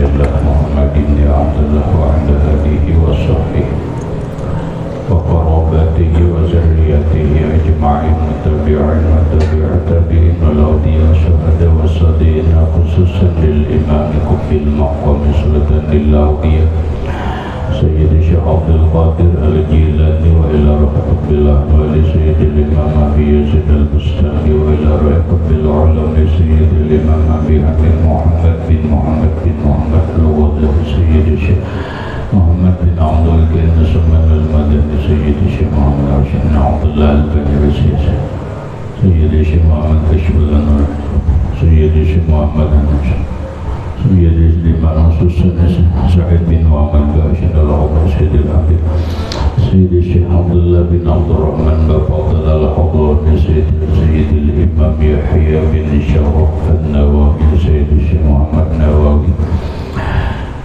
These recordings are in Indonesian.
الله محمد بن عبد الله وعلى آله وصحبه وقراباته وذريته أجمعين والتابعين والتابعين والأولياء والشهداء والصالحين خصوصا للإمام قطب المقام سلطان الأولياء سيد الشيخ عبد القادر الجيلاني وإلى رحمة بالأحوال سيد الإمام أبي يزيد البستاني وإلى رحمة بالعلم سيد الإمام أبي حميد محمد بن محمد بن محمد الغزالي سيد الشيخ محمد بن عبد الكريم سلمان المدني سيد الشيخ محمد راشد بن عبد الله البدري سيد الشيخ محمد كشف الأنوار سيد الشيخ محمد النجم سيد الإمام سعيد بن محمد باشا العمر سيد الحبيب سيد الشيخ عبد الله بن عبد الرحمن بفضل الحضور سيد الإمام يحيى بن شرف النووي سيد الشيخ محمد نووي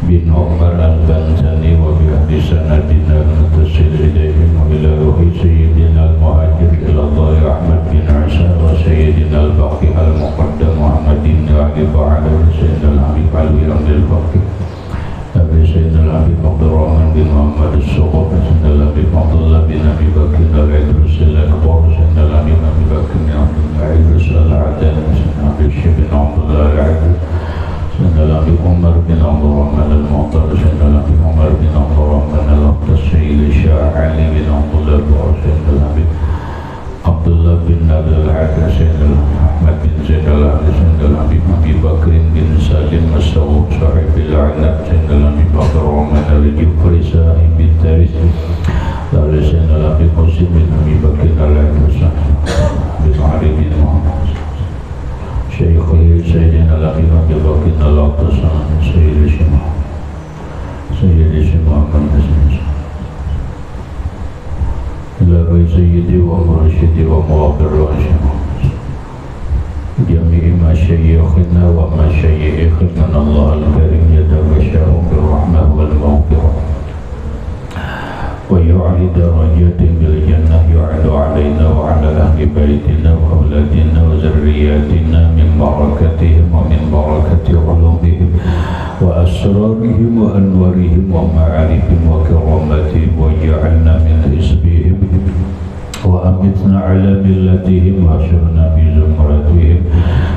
بن عمر البنزاني وبأهل سندنا المتصل إليهم وإلى روح سيدنا المهاجر إلى الله أحمد بن عيسى وسيدنا الباقي المقدم محمد بن علي وعلى سيدنا الحبيب علي بن الباقي أبي سيدنا الحبيب عبد الرحمن بن محمد الصغر سيدنا الحبيب عبد الله بن أبي بكر العدرس الأكبر سيدنا الحبيب أبي بكر بن عبد الله العدرس العدنان سيدنا أبي الشيخ بن عبد الله العدرس سيدنا الحبيب عمر بن عبد الرحمن المعطر سيدنا الحبيب عمر بن عبد الرحمن الأقدس سيد الشيخ علي بن عبد الله البعث سيدنا الحبيب عبد الله بن نادر العدرس سيدنا أحمد بن زيد العدرس سيدنا الحبيب أبي بكر بن سالم السعود صاحب العنب سيدنا الحبيب عبد الرحمن الجفري صاحب الدارس lalu سيدنا الحبيب مسلم بن أبي بكر العدرس بن علي بن محمد شيخه سيدنا الحبيب أبي بكر الأقدس سيد الشيخ محمد إلى سيدي ومرشدي ومغفر راشد جميع مشايخنا ومشايخنا الله الكريم يتغشاهم بالرحمة والمغفرة ويعلي درجات بالجنة يعد علينا وعلى أهل بيتنا وأولادنا وذرياتنا من بركتهم ومن بركة علومهم وأسرارهم وأنوارهم ومعارفهم وكراماتهم وجعلنا من حزبهم وأمتنا على ملتهم وأشرنا بزمرتهم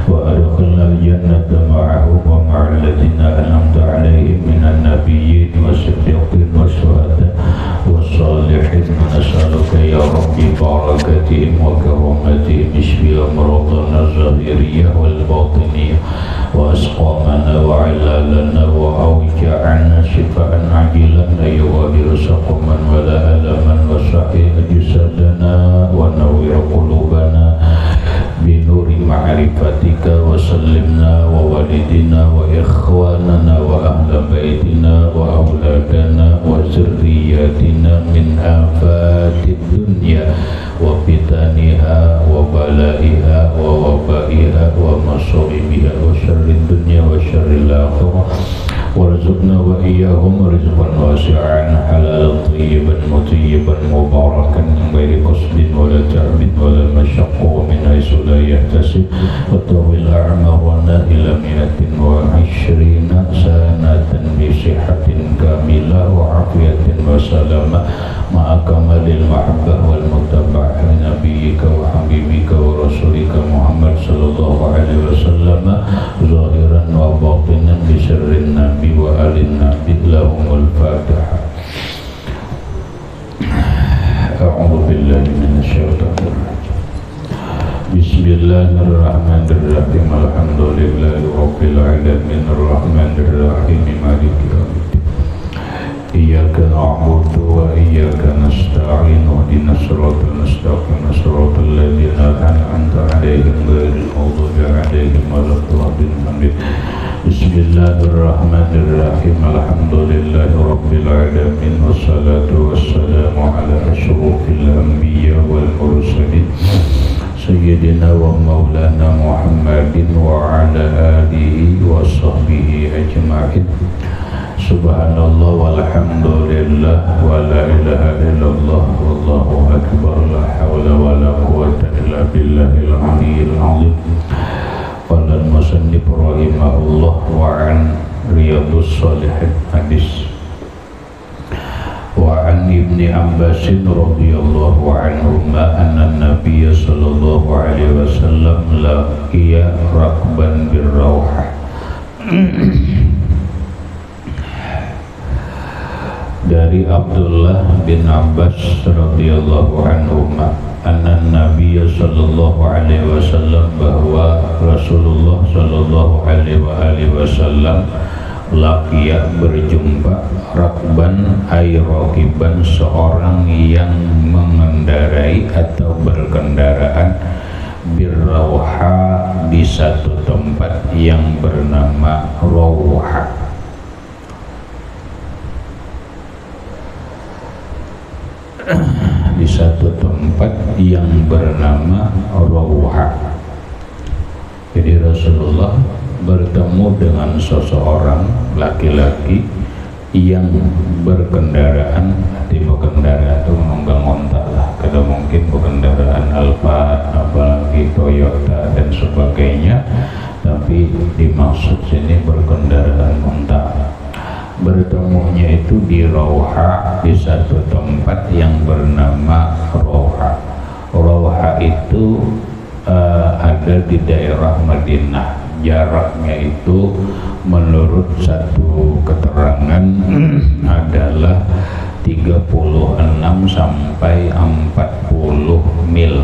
وأدخلنا الجنة معهم ومع الذين أنعمت عليهم من النبيين والصديقين والشهداء والصالحين نسألك يا ربي بركاتهم وكرامتهم اشفي أمراضنا الظاهرية والباطنية وأسقامنا وعلالنا وأوجاعنا شفاء عاجلا لا يغادر سقما ولا ألما وصحيح جسدنا ونور قلوبنا بنور معرفتك وسلمنا ووالدنا وإخواننا وأهل بيتنا وأولادنا وذرياتنا من آفات الدنيا وفتنها وبلائها ووبائها ومصائبها وشر الدنيا وشر الآخرة وارزقنا وإياهم رزقا واسعا حلالا طيبا مطيبا مباركا من غير قصد ولا تعب ولا مشقة ومن حيث لا يحتسب وطول أعمارنا إلى 120 سنة بصحة كاملة وعافية وسلامة مع كمال المحبة والمتابعة لنبيك وحبيبك ورسولك محمد صلى الله عليه وسلم ظاهرا وباطنا بسر النبي وآل النبي لهم الفاتحة. أعوذ بالله من الشيطان الرجيم. بسم الله الرحمن الرحيم. الحمد لله رب العالمين الرحمن الرحيم مالك يوم الدين. إياك نعبد وإياك نستعين اهدنا الصراط المستقيم صراط الذين أنعمت عليهم غير المغضوب عليهم ولا الضالين. بسم الله الرحمن الرحيم. الحمد لله رب العالمين والصلاة والسلام على أشرف الأنبياء والمرسلين سيدنا ومولانا محمد وعلى آله وصحبه أجمعين. Subhanallah walhamdulillah wa la ilaha illallah wallahu akbar la hawla wa la quwwata illa billahil aliyyil azim. Qala al-musannif rahimahullah wa an Riyadhus Shalihin hadis. Wa an Ibni Abbas radhiyallahu anhuma anna Nabiy sallallahu alaihi wasallam laqiya rakban birrawhah. Dari Abdullah bin Abbas radhiyallahu anhuma anna Nabiy sallallahu alaihi wasallam, bahwa Rasulullah sallallahu alaihi wasallam laqiya berjumpa rakban ay rakiban, seorang yang mengendarai atau berkendaraan birrawha, di satu tempat yang bernama Rawha. Di satu tempat yang bernama Rawha. Jadi Rasulullah bertemu dengan seseorang laki-laki yang berkendaraan, tipe kendaraan itu menunggang onta lah, kalau mungkin berkendaraan Alfa, apalagi Toyota dan sebagainya, tapi dimaksud sini berkendaraan onta. Bertemunya itu di Rawha, di satu tempat yang bernama Rawha. Rawha itu ada di daerah Madinah. Jaraknya itu menurut satu keterangan adalah 36 sampai 40 mil.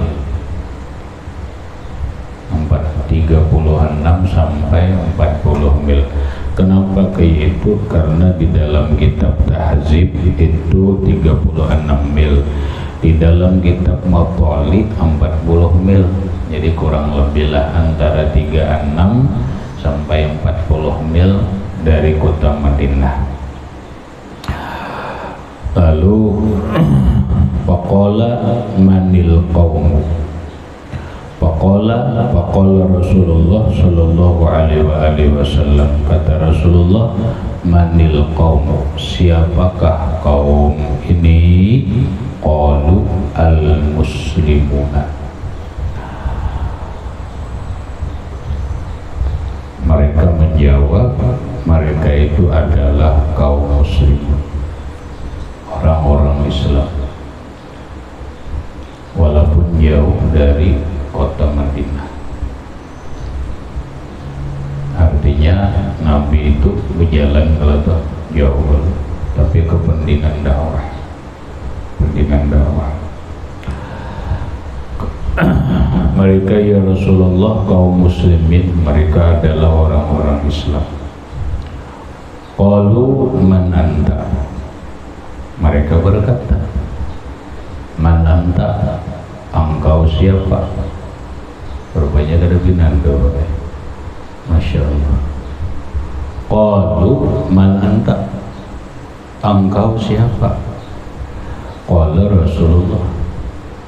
36 sampai 40 mil. Kenapa kayak itu? Karena di dalam kitab Tahzib itu 36 mil, di dalam kitab Mathali 40 mil. Jadi kurang lebih lah antara 36 sampai 40 mil dari kota Madinah. Lalu faqala manil qaum. Faqala Rasulullah sallallahu alaihi wasallam, kata Rasulullah, manil qaum, siapakah kaum ini? Qalu al muslimuna. Mereka menjawab, mereka itu adalah kaum muslim, orang-orang Islam, walaupun jauh dari kota Madinah. Artinya Nabi itu berjalan kalau jauh, tapi kepentingan dakwah, mereka ya Rasulullah kaum muslimin, mereka adalah orang-orang Islam. Qalu man anta, mereka berkata, man anta, engkau siapa? Rupanya ada binando, Masya Allah. Qalu man anta, engkau siapa? Qala Rasulullah,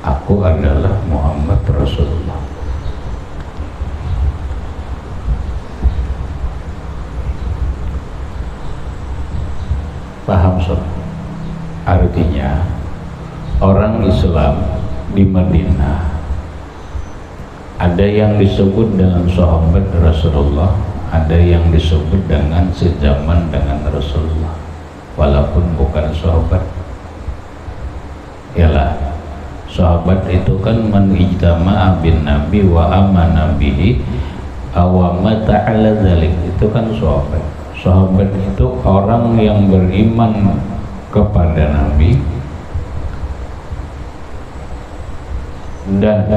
aku adalah Muhammad Rasulullah. Paham sob? Artinya orang Islam di Madinah ada yang disebut dengan sahabat Rasulullah, ada yang disebut dengan sejaman dengan Rasulullah, walaupun bukan sahabat. Yalah, sahabat itu kan man ijtama'a bin nabi wa amana bihi awama ta'ala dzalik, itu kan sahabat. Sahabat itu orang yang beriman kepada Nabi dan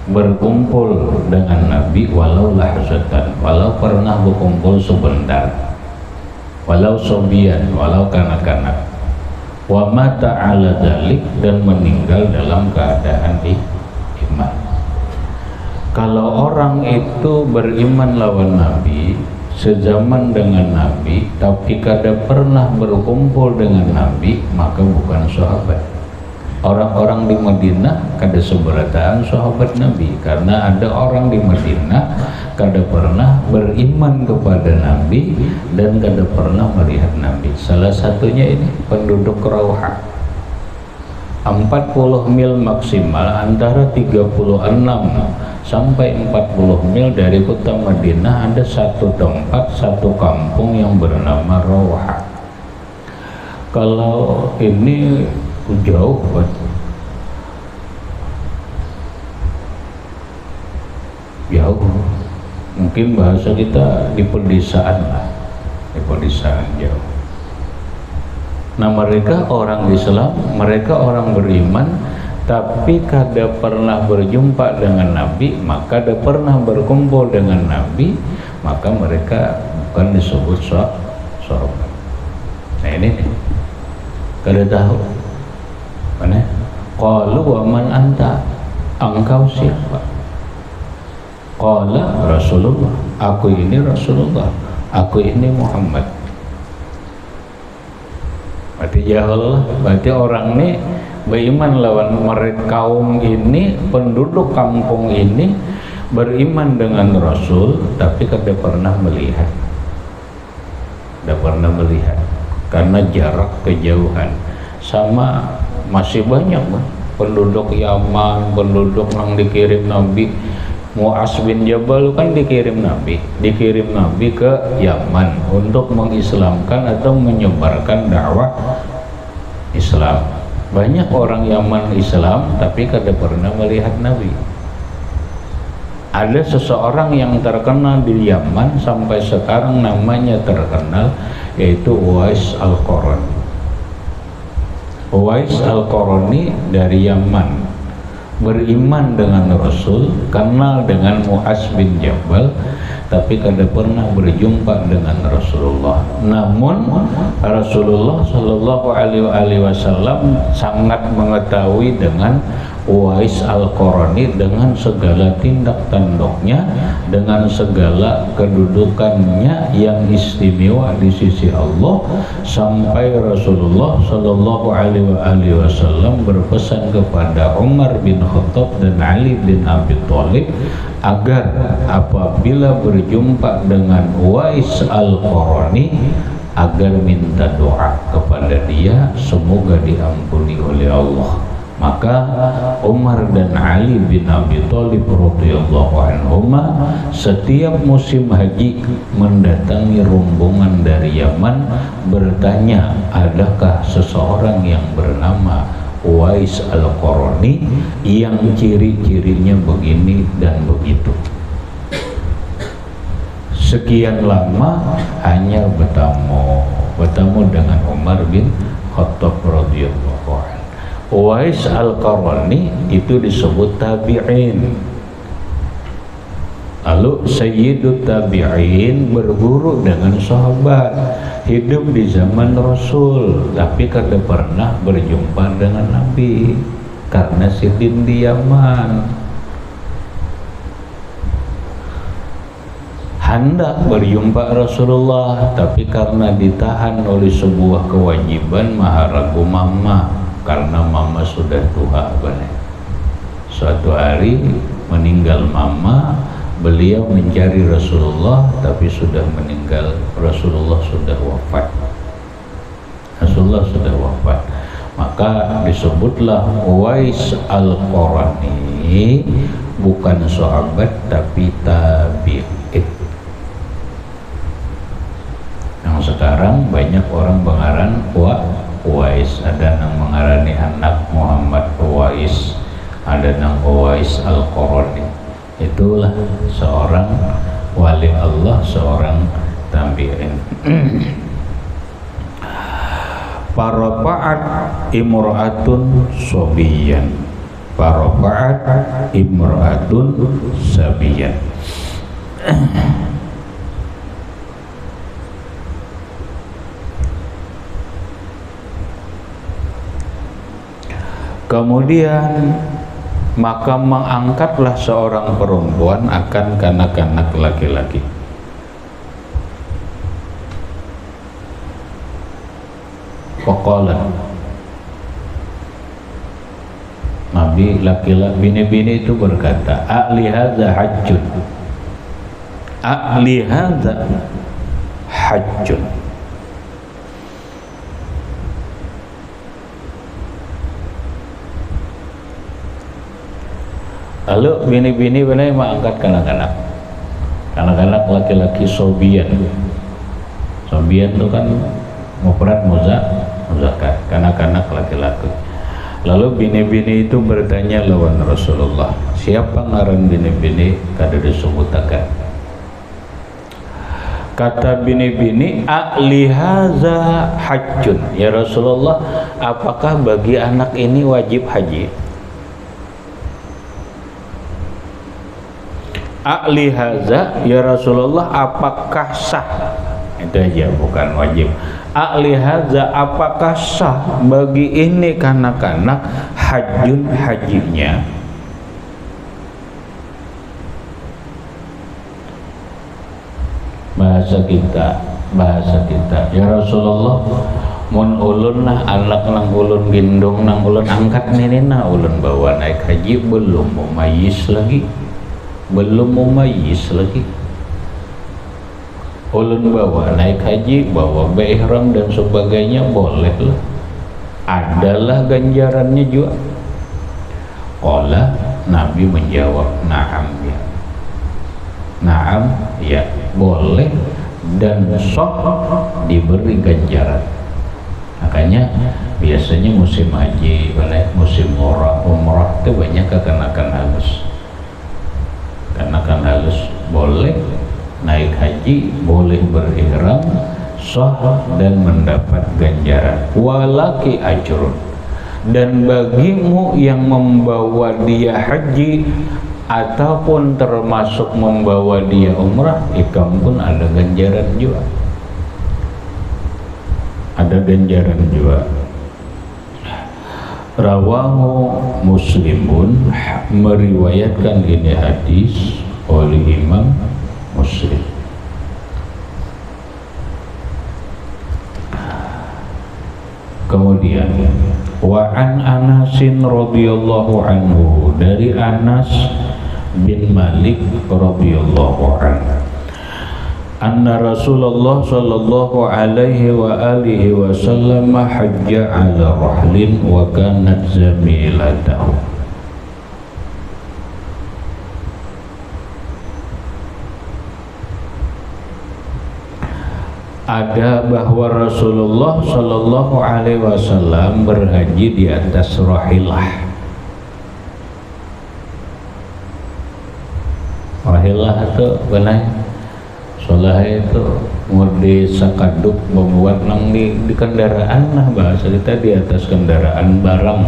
berkumpul dengan Nabi walau lahzatan, walau pernah berkumpul sebentar, walau sobian, walau kanak-kanak, wa mata ala dzalik, dan meninggal dalam keadaan iman. Kalau orang itu beriman lawan Nabi, sezaman dengan Nabi, tapi kada pernah berkumpul dengan Nabi, maka bukan sahabat. Orang-orang di Madinah kada seberataan sahabat Nabi, karena ada orang di Madinah kada pernah beriman kepada Nabi dan kada pernah melihat Nabi. Salah satunya ini penduduk Rawha, 40 mil maksimal, antara 36 sampai 40 mil dari kota Madinah ada satu tempat, satu kampung yang bernama Rawha. Kalau ini jauh Pak, jauh, mungkin bahasa kita di pedesaan lah, di pedesaan jauh. Nah mereka orang Islam, mereka orang beriman, tapi kada pernah berjumpa dengan Nabi, maka kada pernah berkumpul dengan Nabi, maka mereka bukan disebut sahabat. Nah ini nih, kada tahu mana? Qalu wa man anta, engkau siapa? Qala Rasulullah, aku ini Rasulullah, aku ini Muhammad. Berarti jahil, berarti orang ini beriman lawan mereka, kaum ini, penduduk kampung ini beriman dengan Rasul, tapi kada pernah melihat, kada pernah melihat karena jarak kejauhan. Sama masih banyak penduduk Yaman, penduduk yang dikirim Nabi. Mu'az bin Jabal kan dikirim Nabi ke Yaman untuk mengislamkan atau menyebarkan dakwah Islam. Banyak orang Yaman Islam tapi kada pernah melihat Nabi. Ada seseorang yang terkenal di Yaman sampai sekarang namanya terkenal, yaitu Uwais Al-Qarani. Uwais Al-Qarani dari Yaman, beriman dengan Rasul, kenal dengan Mu'az bin Jabal, tapi kada pernah berjumpa dengan Rasulullah. Namun Rasulullah Shallallahu Alaihi Wasallam sangat mengetahui dengan Uwais Al-Qarani, dengan segala tindak tanduknya, dengan segala kedudukannya yang istimewa di sisi Allah, sampai Rasulullah Shallallahu Alaihi Wasallam berpesan kepada Umar bin Khattab dan Ali bin Abi Thalib agar apabila berjumpa dengan Uwais Al-Qarani agar minta doa kepada dia semoga diampuni oleh Allah. Maka Umar dan Ali bin Abi Thalib radhiyallahu anhuma setiap musim haji mendatangi rombongan dari Yaman, bertanya adakah seseorang yang bernama Uwais Al-Qarani yang ciri-cirinya begini dan begitu. Sekian lama hanya bertemu dengan Umar bin Khattab radhiyallahu anhu. Uwais Al-Qarani itu disebut tabi'in. Lalu Sayyidut Tabi'in berguru dengan sahabat, hidup di zaman Rasul, tapi kada pernah berjumpa dengan Nabi karena sidin di Yaman. Hendak berjumpa Rasulullah, tapi karena ditahan oleh sebuah kewajiban maharagu mama, karena mama sudah tua banget. Suatu hari meninggal mama, beliau mencari Rasulullah tapi sudah meninggal, Rasulullah sudah wafat. Rasulullah sudah wafat. Maka disebutlah Uwais Al-Qarani bukan sahabat tapi tabi'in. Yang sekarang banyak orang mengaran Uwais, ada yang mengarani anak Muhammad Uwais, ada yang Uwais Al-Qarani. Itulah seorang wali Allah, seorang tabi'in. Farafa'at imra'atun sobiyan, farafa'at imra'atun sabiyan. Kemudian maka mengangkatlah seorang perempuan akan kanak-kanak laki-laki. Faqalat, Nabi laki-laki bini-bini itu berkata, a'li hadza hajjun, a'li hadza hajjun. Lalu bini-bini benar mah angkat kanak-kanak laki-laki sobian itu kan mufrad muzakkar, kanak-kanak laki-laki. Lalu bini-bini itu bertanya lawan Rasulullah, siapa ngaran bini-bini kada disebutakan. Kata bini-bini, alihaza hajjun, ya Rasulullah, apakah bagi anak ini wajib haji? Alihaza, ya Rasulullah, apakah sah? Itu aja, bukan wajib. Alihaza, apakah sah bagi ini kanak-kanak hajjun, hajinya? Bahasa kita, ya Rasulullah, mun ulun lah anak nang ulun gendong nang ulun angkat nenena ulun bawa naik haji belum mumayyiz lagi, ulun bawa naik haji, bawa ihram dan sebagainya, boleh lah, adalah ganjarannya juga. Qala, Nabi menjawab, na'am ya, na'am ya, boleh dan sok diberi ganjaran. Makanya biasanya musim haji, musim umrah itu banyak kekanakan halus, boleh naik haji, boleh berihram, sah dan mendapat ganjaran. Walaki ajrun, dan bagimu yang membawa dia haji ataupun termasuk membawa dia umrah, ikam pun ada ganjaran juga, Rawahu Muslimun, meriwayatkan ini hadis oleh Imam Muslim. Kemudian wa an Anasin radhiyallahu anhu, dari Anas bin Malik radhiyallahu anhu, anna Rasulullah sallallahu alaihi wa alihi wasallam hajja ala rahlin wa kanat zamilatahu. Ada bahwa Rasulullah sallallahu alaihi wasallam berhaji di atas rahilah. Rahilah itu benar, solah itu mudi sakaduk membuat nang di kendaraan lah, bahasa kita di atas kendaraan barang,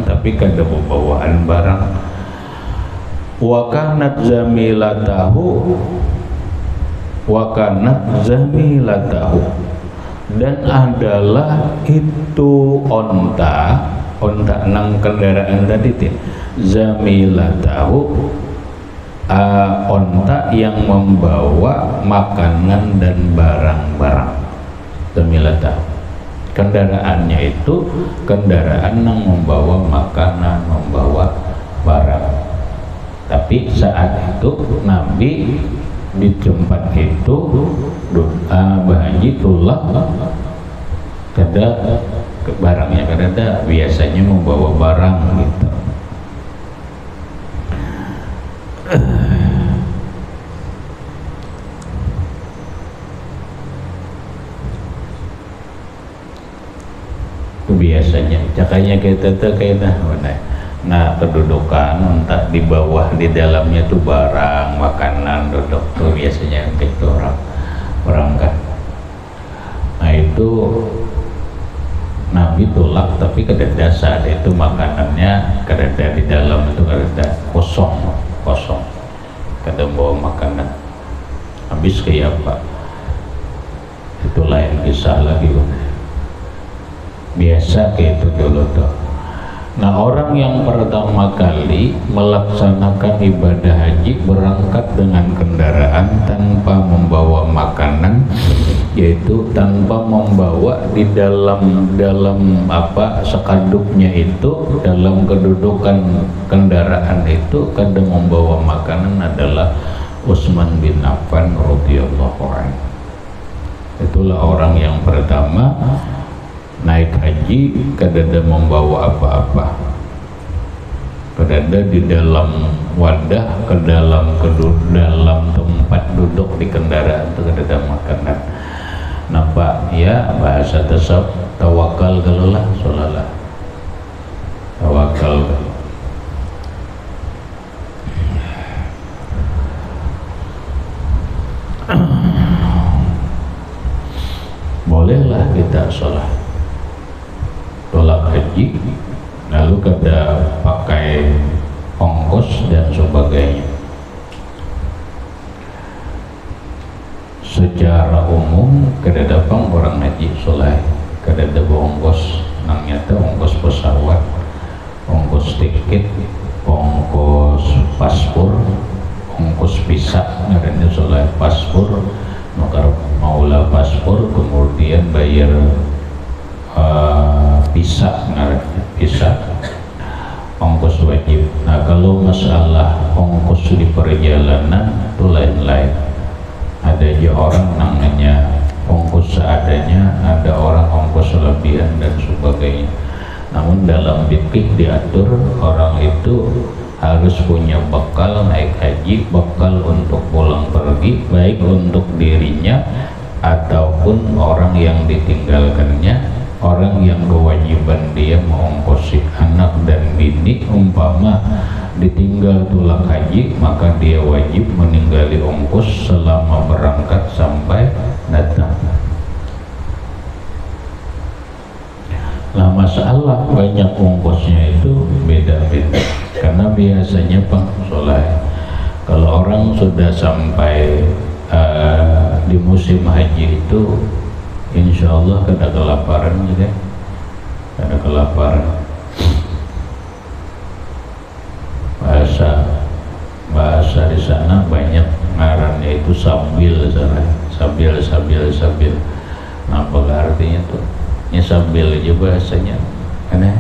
tapi kada bawaan barang. Wa kanat zamilatahu, dan adalah itu onta nang kendaraan tadi teh, zamilatahu, onta yang membawa makanan dan barang-barang. Zamilatahu, kendaraannya itu kendaraan yang membawa makanan, membawa barang. Tapi saat itu Nabi di tempat itu berhaji tulak kada barangnya, kada biasanya membawa barang gitu. Biasanya cakanya kita tuh kayaknya nah kedudukan entah di bawah, di dalamnya tuh barang, makanan, duduk tuh biasanya gitu orang kan. Nah itu Nabi tulak, tapi kada dasar itu makanannya, kada di dalam itu kada kosong, kada bawa makanan. Habis kayak apa? Itu lain kisah lagi. Biasa kayak itu dulu tuh. Nah, orang yang pertama kali melaksanakan ibadah haji berangkat dengan kendaraan tanpa membawa makanan, yaitu tanpa membawa di dalam sekadupnya itu, dalam kedudukan kendaraan itu kada membawa makanan adalah Utsman bin Affan radhiyallahu anhu. Itulah orang yang pertama naik haji kada membawa apa-apa. berada di dalam wadah, ke dalam tempat duduk di kendaraan itu ada makanan. Nampak ya bahasa tasawuf tawakal galulah solalah tawakal bolehlah kita sholat tolak haji lalu kada pakai ongkos dan sebagainya. Secara umum kada datang orang haji sholat kada ada ongkos namanya ongkos pesawat, ongkos tiket, ongkos paspor, ongkos visa ngarannya sholat paspor. Maka maulah paspor kemudian bayar visa ngarannya visa ongkos wajib. Nah kalau masalah ongkos di perjalanan itu lain-lain. Ada aja orang namanya ongkos seadanya, ada orang ongkos lebihan dan sebagainya. Namun dalam fikih diatur orang itu harus punya bekal naik haji, bekal untuk pulang pergi, baik untuk dirinya ataupun orang yang ditinggalkannya, orang yang kewajiban dia mengongkosi anak dan bini. Umpama ditinggal tulak haji, maka dia wajib meninggali ongkos selama berangkat sampai datang. Nah masalah banyak ongkosnya itu beda-beda, karena biasanya Pak Soleh kalau orang sudah sampai di musim haji itu insya Allah kada kelaparan juga, kada kelaparan. Bahasa di sana banyak ngarannya itu sambil. Apa artinya tuh? Ini sambil aja bahasanya, karena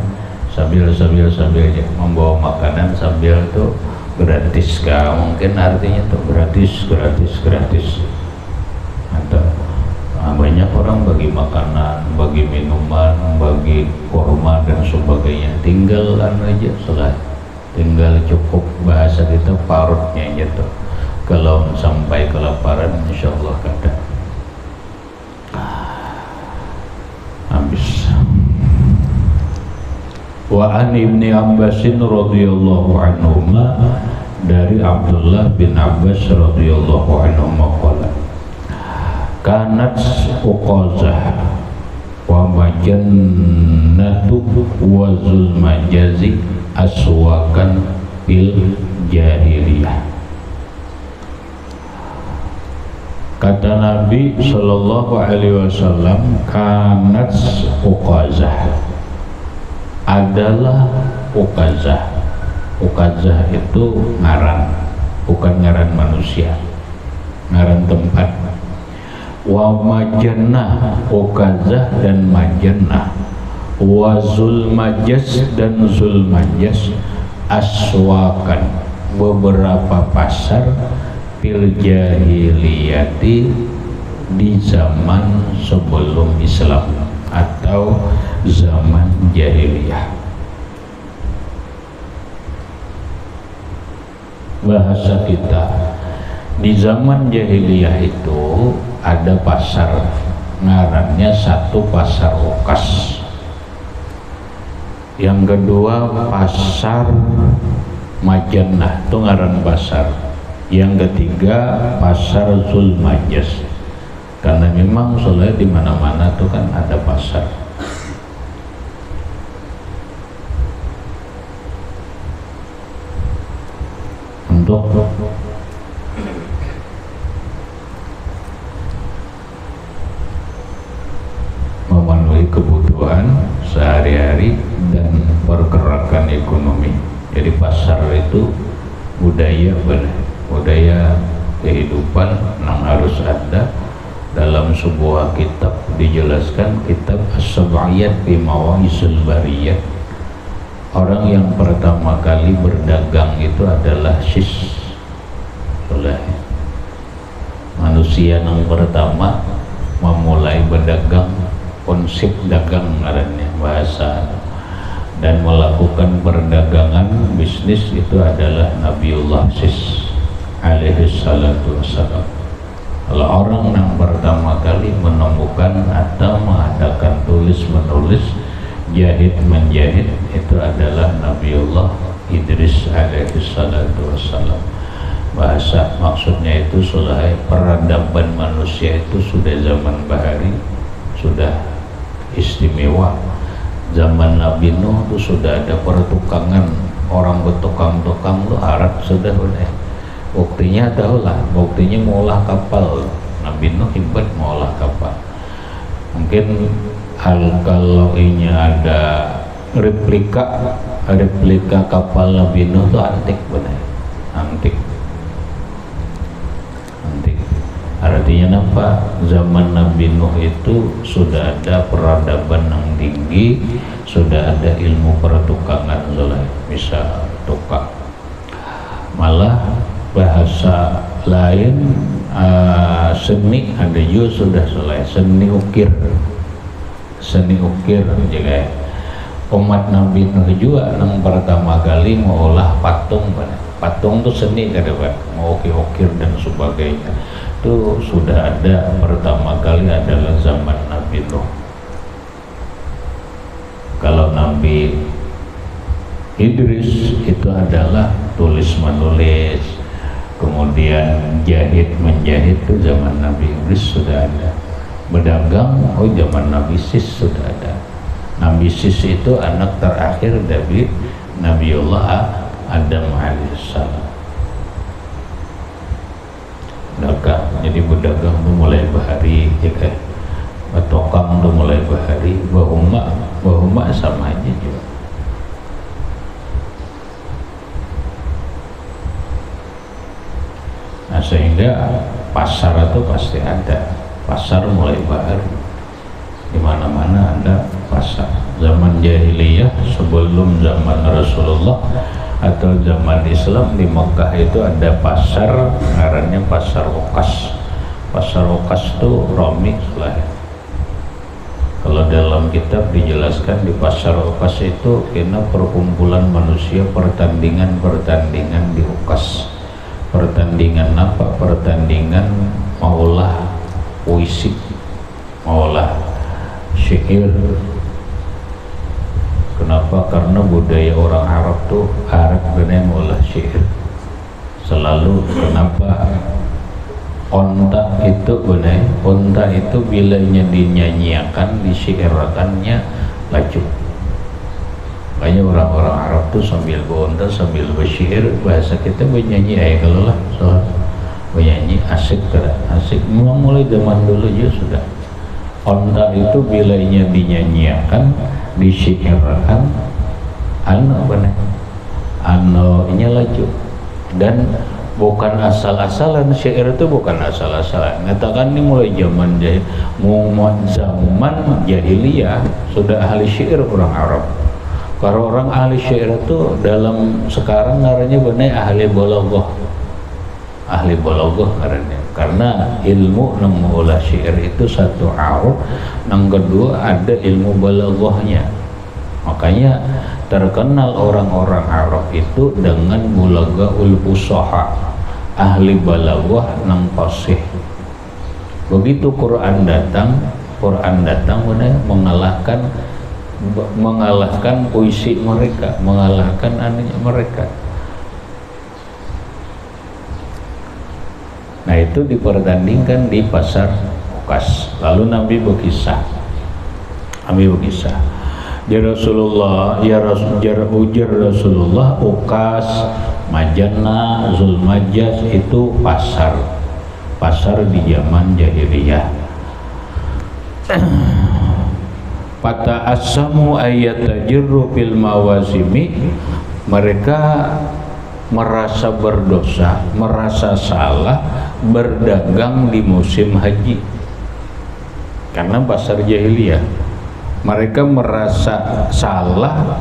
sambil aja membawa makanan sambil tuh gratis kah? Mungkin artinya tuh gratis. Atau banyak orang bagi makanan, bagi minuman, bagi kurma dan sebagainya. Tinggal aja sholat. Tinggal cukup bahasa kita parutnya aja tuh. Kalau sampai kelaparan insya Allah kada habis. Wa an Ibni Abbasin radhiyallahu anhuma, dari Abdullah bin Abbas radhiyallahu anhuma qala kanat uqazah wa majannatu wa zulmajazi aswakan fil jahiliyah. Kata Nabi Sallallahu Alaihi Wasallam, kanat uqazah, adalah uqazah. Uqazah itu ngaran, bukan ngaran manusia, ngaran tempat. Wa majannah, uqazah dan majannah. Wa zulmajas dan zulmajas, aswakan, beberapa pasar fil jahiliyati, di zaman sebelum Islam atau zaman jahiliyah. Bahasa kita di zaman jahiliyah itu ada pasar, ngarannya satu pasar Ukas, yang kedua pasar Majannah, itu ngaran pasar, yang ketiga pasar Zulmajas, karena memang soalnya di mana-mana tuh kan ada pasar. Untuk memenuhi kebutuhan sehari-hari dan pergerakan ekonomi. Jadi pasar itu budaya kehidupan yang harus ada. Dalam sebuah kitab dijelaskan, kitab As-Sab'iyat fi Mawa'isul Bariyat, orang yang pertama kali berdagang itu adalah manusia yang pertama memulai berdagang, konsep dagang ngarannya, dan melakukan perdagangan bisnis itu adalah Nabiullah Sis alaihi salatu wassalam. Kalau orang yang pertama kali menemukan atau mengadakan tulis menulis, jahit menjahit, itu adalah Nabiullah Idris alaihi salatu wassalam. Bahasa maksudnya itu sudah peradaban manusia itu sudah zaman bahari, sudah istimewa. Zaman Nabi Nuh itu sudah ada pertukangan, orang bertukang-tukang tuh Arab sudah boleh. Buktinya tahulah, buktinya mengolah kapal. Nabi Nuh hebat mengolah kapal. Mungkin kalau ini ada replika kapal Nabi Nuh itu antik benar, antik. Artinya apa? Zaman Nabi Nuh itu sudah ada peradaban yang tinggi, sudah ada ilmu pertukangan, bisa tukang. Malah bahasa lain, seni ada juga sudah selesai, seni ukir juga. Umat Nabi Nuh juga yang pertama kali mengolah patung, patung itu seni kada Pak, mau ukir dan sebagainya. Itu sudah ada pertama kali adalah zaman Nabi Nuh. Kalau Nabi Idris itu adalah tulis menulis, kemudian jahit menjahit itu zaman Nabi Idris sudah ada. Berdagang, oh zaman Nabi Sis sudah ada. Nabi Sis itu anak terakhir dari Nabiullah Adam alaihissalam. Dagang, jadi berdagang itu mulai bahari, ya kan? Bertokang itu mulai bahari, bahuma sama aja juga. Nah sehingga pasar itu pasti ada, pasar mulai bahari, di mana-mana ada pasar. Zaman jahiliyah sebelum zaman Rasulullah atau zaman Islam di Mekah itu ada pasar, ngarannya pasar Uqas. Pasar Uqas itu Romi lah. Kalau dalam kitab dijelaskan di pasar Uqas itu kena perkumpulan manusia, pertandingan di Uqas. Pertandingan apa? Pertandingan maulah puisi, maulah syair. Kenapa? Karena budaya orang Arab tuh benar mengolah syair. Selalu kenapa onta itu benar? Onta itu bilanya dinyanyiakan, disyairakannya laju. Makanya orang-orang Arab tuh sambil beronta, sambil bersyair, bahasa kita bernyanyi aja kalau lah. So, bernyanyi asik kada? Asik. Memang mulai zaman dulu juga sudah. Onta itu bilanya dinyanyiakan, disyairkan, nya laju. Dan bukan asal-asalan, syair itu bukan asal-asalan. Ngatakan ini mulai zaman jahiliyah sudah ahli syair orang Arab. Kalau orang ahli syair itu dalam sekarang ngarannya benar ahli balaghah. Ahli balaghah ngarannya. Karena ilmu yang mengolah syair itu satu aruf, yang kedua ada ilmu balaghahnya. Makanya terkenal orang-orang Arab itu dengan mulaghaul fusaha, ahli balaghah nang fasih. Begitu Quran datang benar mengalahkan puisi mereka, mengalahkan anunya mereka. Nah itu dipertandingkan di pasar Uqas. Lalu Nabi berkisah, ya Rasulullah, ujar Rasulullah, Uqas, Majana, Zulmajaz itu pasar di zaman jahiliyah. Fata asamu ayatajirru fil mawasimi, mereka merasa berdosa, merasa salah berdagang di musim haji. Karena pasar jahiliyah, mereka merasa salah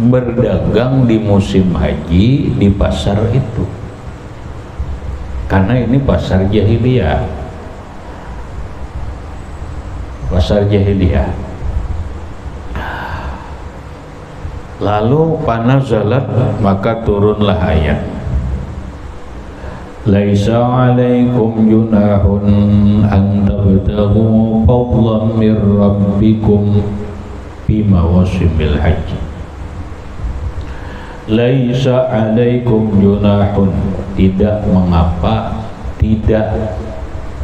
berdagang di musim haji di pasar itu. Karena ini pasar jahiliyah. Lalu panazalat, maka turunlah ayat, laisa 'alaikum junahun an tabtaghu fadlan mir rabbikum fi mawasimil haji. Laisa 'alaikum junahun, tidak mengapa, tidak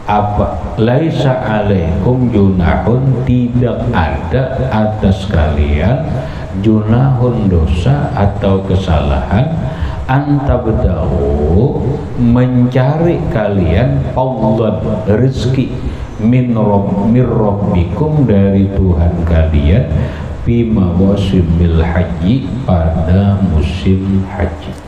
apa, laisa 'alaikum junahun, tidak ada atas kalian junahun, dosa atau kesalahan, antabdahu, mencari kalian, fadlan, rezeki, min rabbikum, dari Tuhan kalian, fi mawasimil haji, pada musim haji.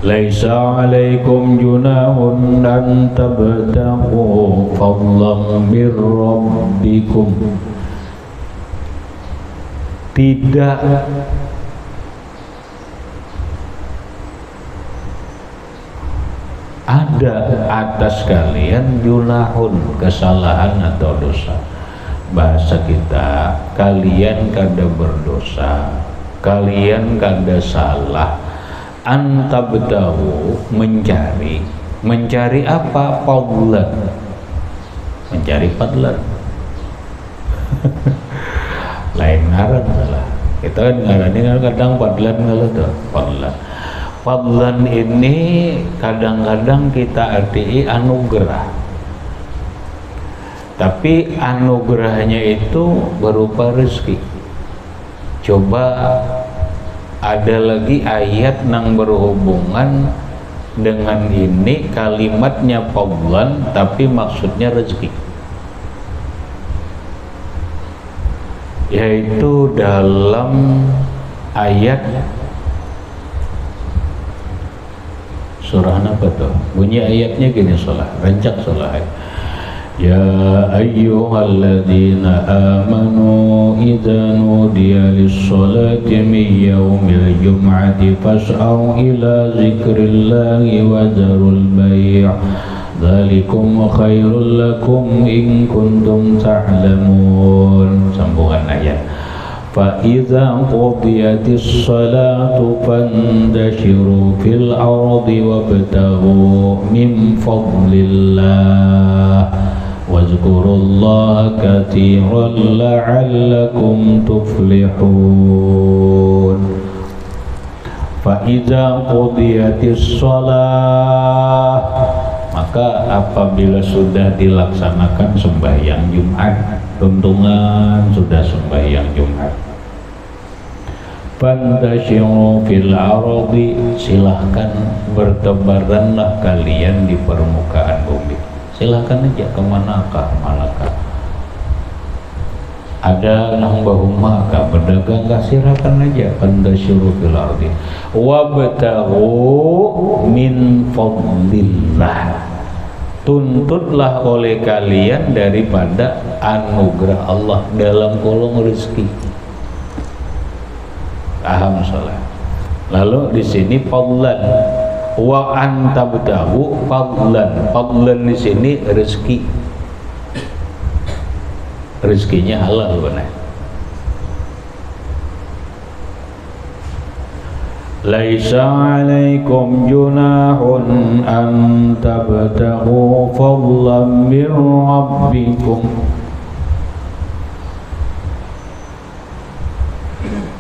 Laisa 'alaikum junahun an tabtaghu fadlan mir rabbikum, tidak ada atas kalian junahun, kesalahan atau dosa. Bahasa kita, kalian kada berdosa, kalian kada salah, antabtahu, mencari apa? Fadlan, mencari fadlan. Lain ngaran salah, kita kan ngaran ini kadang fadlan kalau tuh fadlan. Fadlan ini kadang-kadang kita arti anugerah, tapi anugerahnya itu berupa rezeki. Coba ada lagi ayat yang berhubungan dengan ini, kalimatnya fadlan tapi maksudnya rezeki, yaitu dalam ayat surah apa tuh? Bunyi ayatnya gini, salah, rancak salah. Ya ayyuhalladzina amanu idza nudiya lis-salati min yaumil jum'ati fas'au ila dzikrillahi wa dzarul bai', dzalikum khairul lakum in kuntum ta'lamun. Sambungan ayat. Fa idza qudiyatis salatu fantashiru fil ardi wabtaghu min fadlillah wazkurullaha katsiran la'allakum tuflihun. Fa idza qudiyatis shalah, maka apabila sudah dilaksanakan sembahyang Jumat, tuntungan sudah sembahyang Jumat, fantashiru fil ardi, silahkan bertebaranlah kalian di permukaan bumi. Silahkan aja kemanakah, manakah. Ada nang bahuma kah berdagang kah, silakan aja, fantashiru fil ardi wabtaghu min fadlillah, tuntutlah oleh kalian daripada anugerah Allah dalam kolong rezeki. Paham salah. Lalu di sini fadlan, wa antabtahu fadlan. Fadlan di sini rezeki. Rezekinya halal benar. Laisa 'alaikum junahun an tabtaghu fadlan min rabbikum,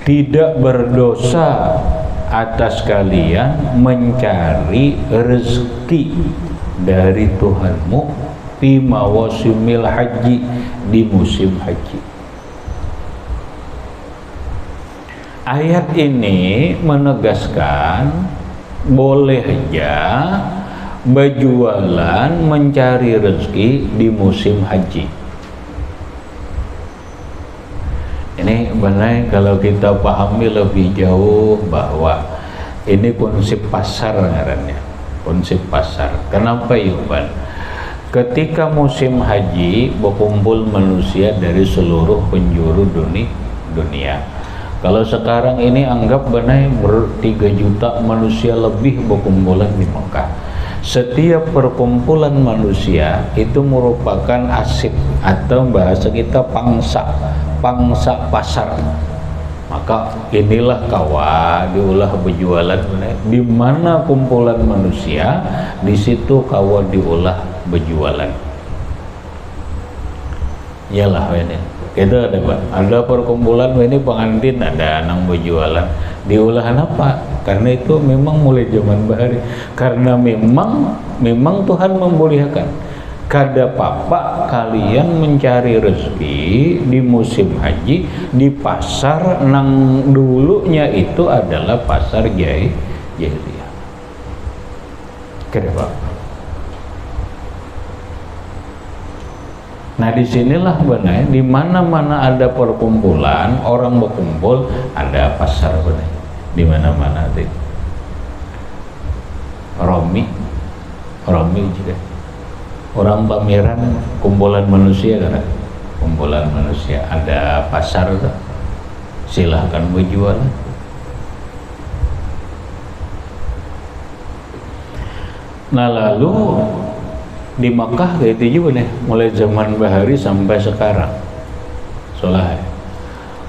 tidak berdosa atas kalian mencari rezeki dari Tuhanmu fi mawasimil haji, di musim haji. Ayat ini menegaskan boleh aja berjualan mencari rezeki di musim haji. Ini benar kalau kita pahami lebih jauh bahwa ini konsep pasar ngarannya, konsep pasar. Kenapa Yuban? Ketika musim haji berkumpul manusia dari seluruh penjuru dunia. Kalau sekarang ini anggap benar 3 juta manusia lebih berkumpulan di Mekah. Setiap perkumpulan manusia itu merupakan asid atau bahasa kita pangsa pasar. Maka inilah kawa diulah berjualan, di mana kumpulan manusia di situ kawa diulah berjualan. Iyalah ini kita ada perkumpulan ini pengantin ada nang berjualan diulahan apa? Karena itu memang mulai zaman bahari, karena memang Tuhan membolehkan kada papa kalian mencari rezeki di musim haji di pasar nang dulunya itu adalah pasar jahiliyah. Kenapa? Nah disinilah benar, di mana-mana ada perkumpulan orang berkumpul ada pasar benar, di mana-mana itu. Romi juga. Orang pameran kumpulan manusia kan, kumpulan manusia ada pasar tuh, silahkan berjual. Nah lalu di Makkah kayak itu juga nih, mulai zaman bahari sampai sekarang. Soalnya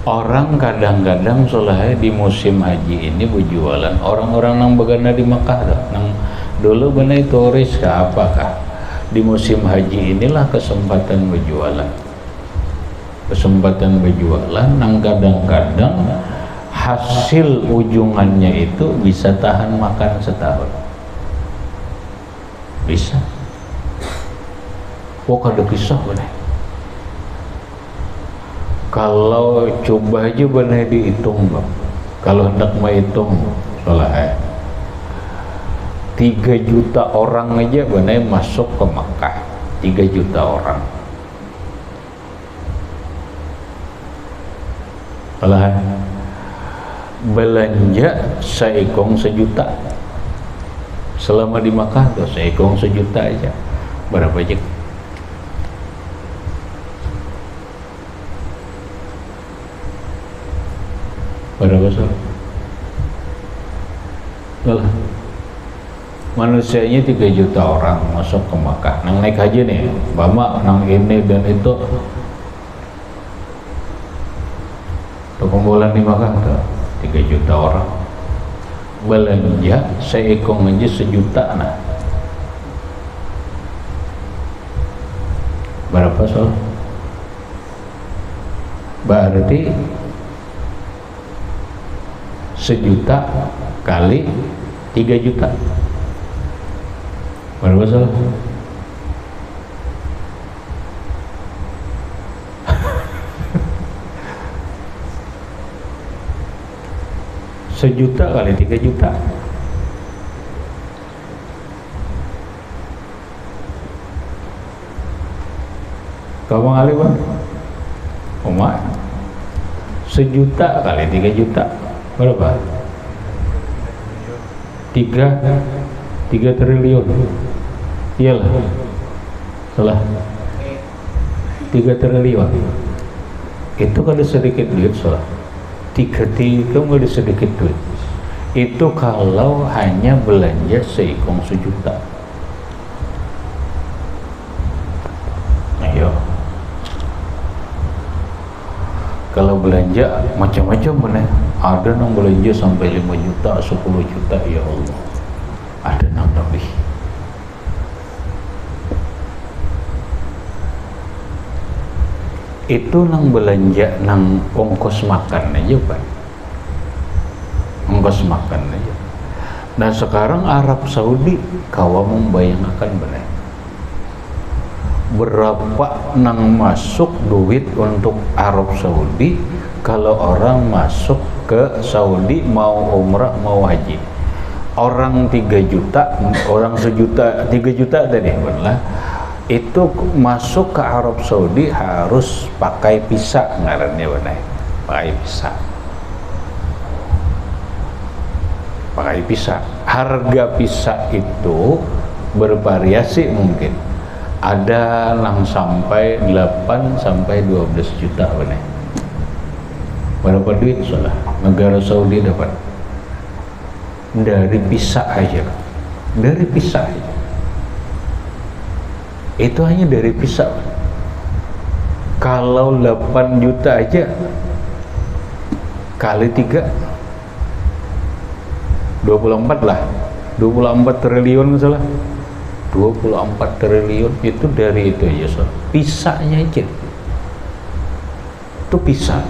orang kadang-kadang soalnya di musim haji ini berjualan. Orang-orang yang begana di Makkah tuh, nang dulu benar turis ke apakah? Di musim haji inilah kesempatan berjualan yang kadang-kadang hasil ujungannya itu bisa tahan makan setahun, bisa. Ada kisah benar, kalau coba aja benar dihitung bang, kalau hendak menghitung soalnya 3 juta orang aja benar masuk ke Makkah, 3 juta orang. Kalau belanja seekong sejuta selama di Makkah tuh seekong sejuta aja berapa aja? Berapa soal? Manusianya 3 juta orang masuk ke Makkah. Nang naik haji nih, Bama, nang ini dan itu. Perkumpulan di Makkah tuh 3 juta orang. Belanja seekong aja sejuta nah. Berapa soal? Berarti sejuta kali 3 juta. Berapa salah? Sejuta kali 3 juta. Kamu ngali bang? Oma, sejuta kali 3 juta berapa? 3 triliun. Iyalah, salah 3 triliun itu kan sedikit duit, salah 3 nggak sedikit duit itu kalau hanya belanja seekong sejuta. Ayo, kalau belanja macam-macam bener, ada yang belanja sampai 5 juta 10 juta, ya Allah, ada yang lebih. Itu nang belanja nang ongkos makan aja Pak, ongkos makan aja. Nah sekarang Arab Saudi kawa membayangkan benar berapa nang masuk duit untuk Arab Saudi kalau orang masuk ke Saudi mau umrah mau haji. Orang 3 juta, orang sejuta, 3 juta tadi benar. Itu masuk ke Arab Saudi harus pakai visa ngarannya benar, pakai visa, pakai visa. Harga visa itu bervariasi, mungkin ada yang sampai 8 sampai 12 juta benar. Berapa duit salah negara Saudi dapat dari visa aja, dari visa aja. itu hanya dari pisah. Kalau 8 juta aja kali 3 24 lah, 24 triliun salah, 24 triliun itu dari itu aja so. Pisahnya aja itu pisah.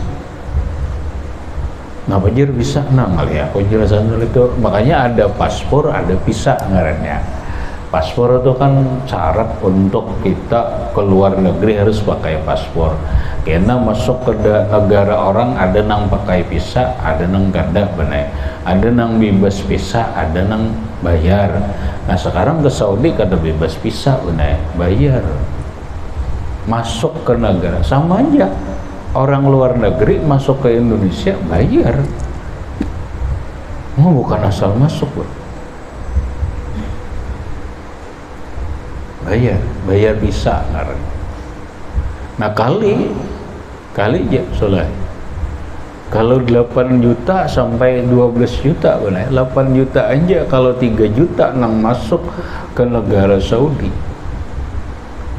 Nah Fajar bisa nanggal ya penjelasan itu, makanya ada paspor, ada visa ngarannya. Paspor itu kan syarat untuk kita keluar negeri harus pakai paspor. Karena masuk ke negara orang ada nang pakai visa, ada nang ganda bener, ada nang bebas visa, ada nang bayar. Nah sekarang ke Saudi kada bebas visa bener, bayar. Masuk ke negara sama aja. Orang luar negeri masuk ke Indonesia bayar. Oh, bukan asal masuk, bro. Bayar bisa ngarang. Nah kali aja soleh. Kalau 8 juta sampai 12 juta benar. 8 juta aja kalau 3 juta nang masuk ke negara Saudi.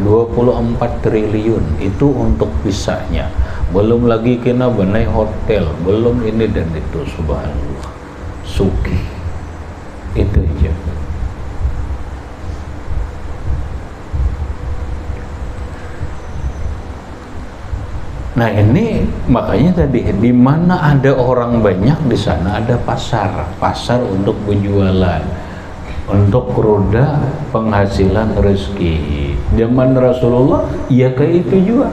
24 triliun itu untuk visanya. Belum lagi kena benai hotel, belum ini dan itu, subhanallah. Suki. Itu aja. Nah ini makanya tadi di mana ada orang banyak di sana ada pasar untuk penjualan, untuk roda penghasilan rezeki. Zaman Rasulullah ya kayak itu juga.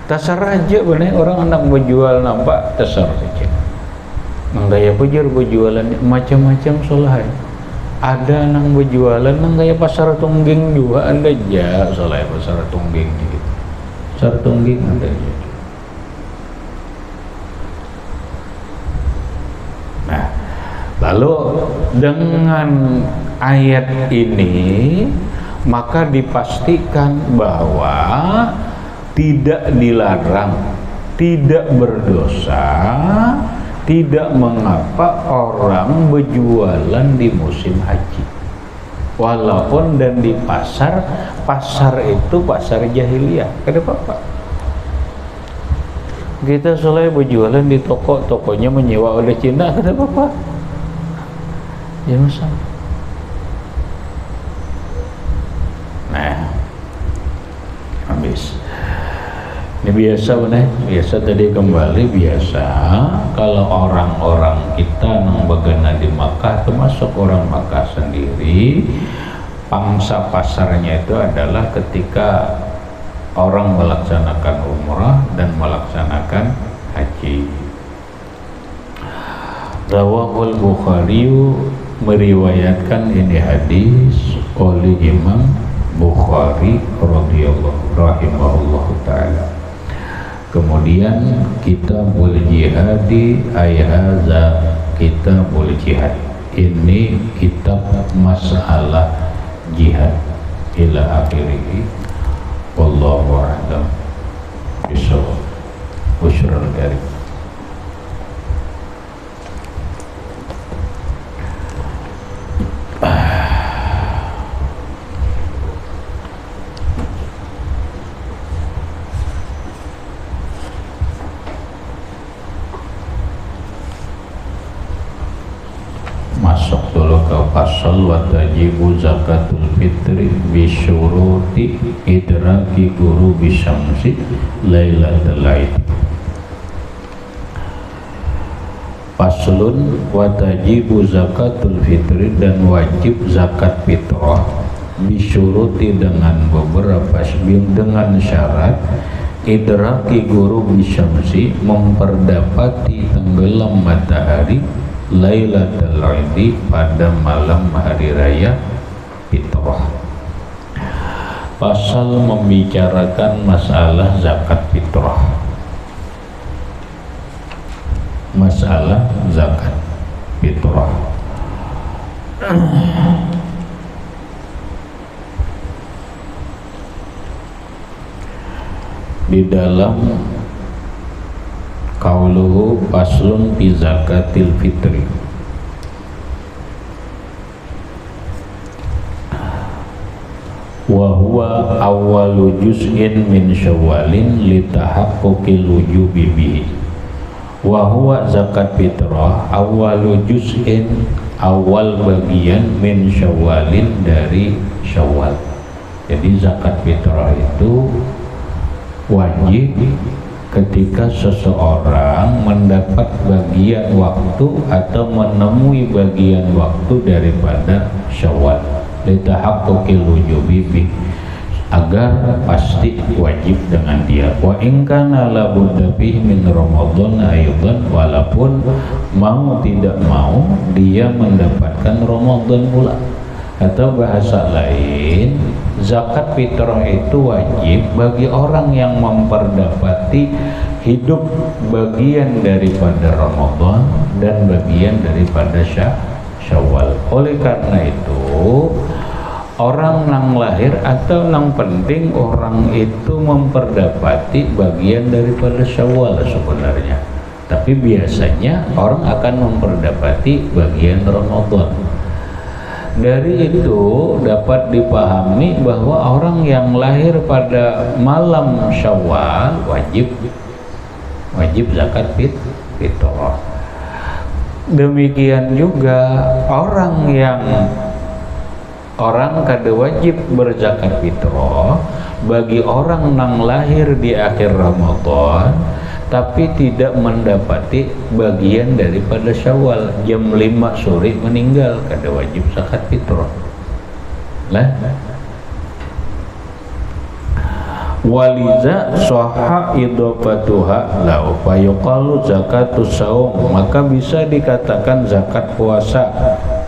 Tasar aja bener orang anak berjual nampak tasar saja. Menggaya pujar berjualan macam-macam soleh. Ada nang berjualan nang gaya pasar tungging juga ada aja soleh pasar tungging gitu. Pasar tungging ada aja. Nah, lalu dengan ayat ini maka dipastikan bahwa tidak dilarang, tidak berdosa, tidak mengapa orang berjualan di musim haji. Walaupun dan di pasar itu pasar jahiliyah, kada apa-apa. Kita selalu berjualan di toko, tokonya menyewa oleh Cina, kada apa-apa. Ya masalah. Nah, habis. Ini biasa bener, biasa tadi kembali biasa kalau orang-orang kita nang bagana di Makkah, termasuk orang Makkah sendiri, pangsa pasarnya itu adalah ketika orang melaksanakan umrah dan melaksanakan haji. Rawahul Bukhari meriwayatkan ini hadis oleh Imam Bukhari radhiyallahu rahimahullahu taala. Kemudian kitabul jihadi ayhaza, kitabul jihad ini kitab masalah jihad ila akhirih. Wallahu a'lam bishawab. Busyral karim. Masuk dulu ke pasal wa tajibu zakatul fitri bisyuruti idraki guru bisyamsi lailatul aid. Paslun wa tajibu zakatul fitri, dan wajib zakat fitrah bisyuruti dengan beberapa dengan syarat idraki guru bisyamsi memperdapati tenggelam matahari Lailatul Aid pada malam hari raya fitrah. Pasal membicarakan masalah zakat fitrah. Masalah zakat fitrah. Di dalam qauluhu faslun fi zakatil fitri, wa huwa awwalu juz'in min syawalin litahaqquqil wujubi bihi. Wa huwa zakat fitrah awwalu juz'in, awal bagian min syawalin dari Syawal. Jadi zakat fitrah itu wajib ketika seseorang mendapat bagian waktu atau menemui bagian waktu daripada Syawal, litahaqquqil wujubi bih, agar pasti wajib dengan dia. Wa in kana la budda fihi min Ramadan aidan, walaupun mau tidak mau dia mendapatkan Ramadan pula. Atau bahasa lain, zakat fitrah itu wajib bagi orang yang memperdapati hidup bagian daripada Ramadan dan bagian daripada Syawal. Oleh karena itu, orang nang lahir atau nang penting orang itu memperdapati bagian daripada Syawal sebenarnya. Tapi biasanya orang akan memperdapati bagian Ramadan. Dari itu dapat dipahami bahwa orang yang lahir pada malam Syawal wajib zakat fitrah. Demikian juga orang kada wajib berzakat fitrah bagi orang yang lahir di akhir Ramadan tapi tidak mendapati bagian daripada Syawal, jam 5 sore meninggal, kada wajib zakat fitrah. Waliza sahha idafatuha lau fa yuqalu zakatus saum, maka bisa dikatakan zakat puasa.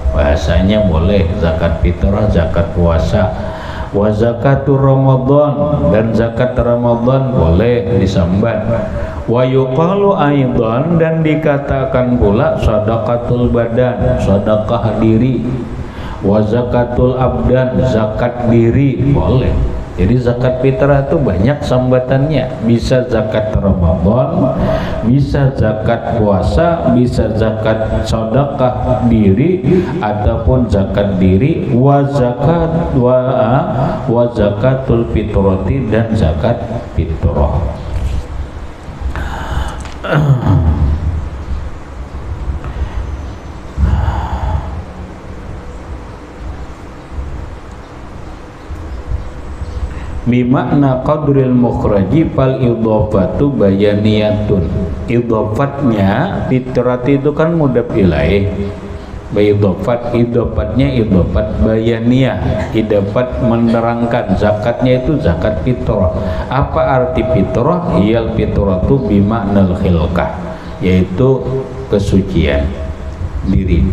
Bahasanya boleh zakat fitrah, zakat puasa. Wa zakatur Ramadan, dan zakat Ramadan boleh disambat. Wa yuqalu aidan, dan dikatakan pula sadaqatul badan, sedekah diri. Wa zakatul abdan, zakat diri boleh. Jadi zakat fitrah itu banyak sambatannya, bisa zakat Ramadan, bisa zakat puasa, bisa zakat sedekah diri ataupun zakat diri, wa zakatul fitrati, dan zakat fitrah. Bimakna qadril mukhraji fal idhafatu bayaniyatun. Idhafatnya fitrat itu kan mudhaf ilaih. Idhafatnya idhafat bayaniyah, idhafat menerangkan. Zakatnya itu zakat fitrah. Apa arti fitrah? Iyal fitratu bimaknal khilqah, yaitu kesucian diri.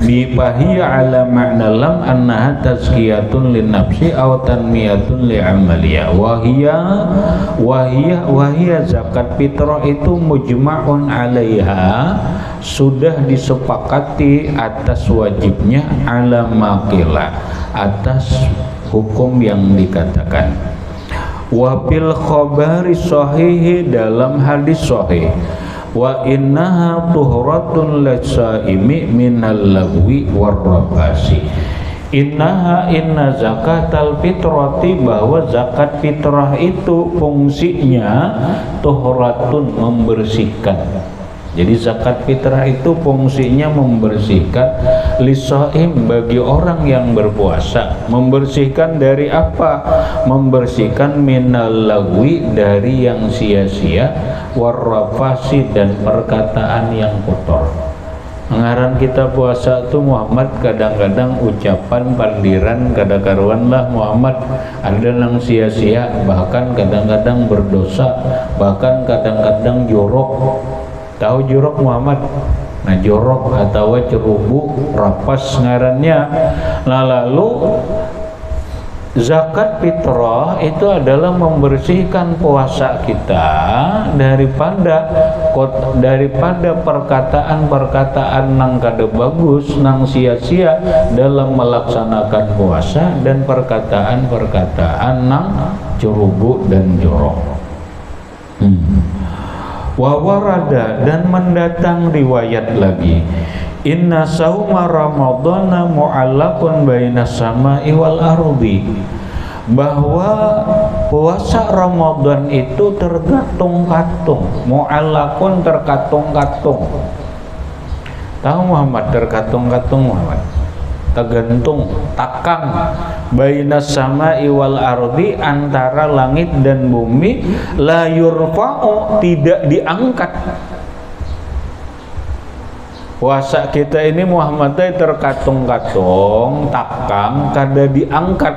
Bipahiya ala ma'na lam annaha tazkiyatun lin nafsi aw tanmiyatun li amaliya wahia zakat fitrah itu mujma'un alaiha, sudah disepakati atas wajibnya, ala maqila, atas hukum yang dikatakan. Wa bil khabari sahihi, dalam hadis sahih, wa innaha tuhratun lisaimi minal lagwi warrabasi. Inna zakatal fitrati, bahwa zakat fitrah itu fungsinya tuhratun, membersihkan. Jadi zakat fitrah itu fungsinya membersihkan lisaim, bagi orang yang berpuasa. Membersihkan dari apa? Membersihkan minal lagwi, dari yang sia-sia, warrafasi, dan perkataan yang kotor. Ngaran kita puasa tuh Muhammad, kadang-kadang ucapan pandiran kada karuan lah Muhammad, ada yang sia-sia, bahkan kadang-kadang berdosa, bahkan kadang-kadang jorok. Tahu jorok Muhammad? Nah, jorok atau cerubu, rapas ngarannya. Nah, lalu zakat fitrah itu adalah membersihkan puasa kita daripada perkataan-perkataan nang kada bagus, nang sia-sia dalam melaksanakan puasa, dan perkataan-perkataan nang cerubu dan jorok. Wa warada, dan mendatang riwayat lagi, inna sauma ramadhana mu'allaqun baina samai wal ardi, bahwa puasa Ramadan itu tergantung-gantung, mu'allakun tergantung-gantung. Tahu Muhammad tergantung-gantung Muhammad? Tergantung, takang bainas sama'i wal ardi, antara langit dan bumi, la yurfa'u, tidak diangkat. Puasa kita ini Muhammad terkatung-katung, takang, kada diangkat.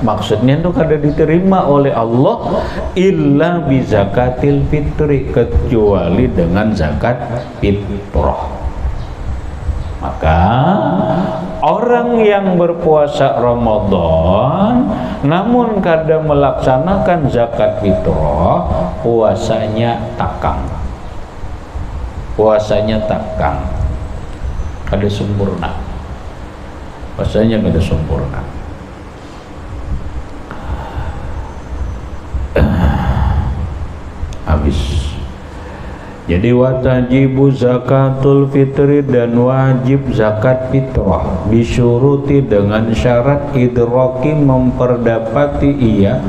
Maksudnya itu kada diterima oleh Allah illa bi zakatil fitri, kecuali dengan zakat fitrah. Maka orang yang berpuasa Ramadan namun kada melaksanakan zakat fitrah, puasanya takang. Puasanya takang, kada sempurna, puasanya kada sempurna. Habis. Jadi watajibu zakatul fitri, dan wajib zakat fitrah bisyuruti, dengan syarat idraki, memperdapati ia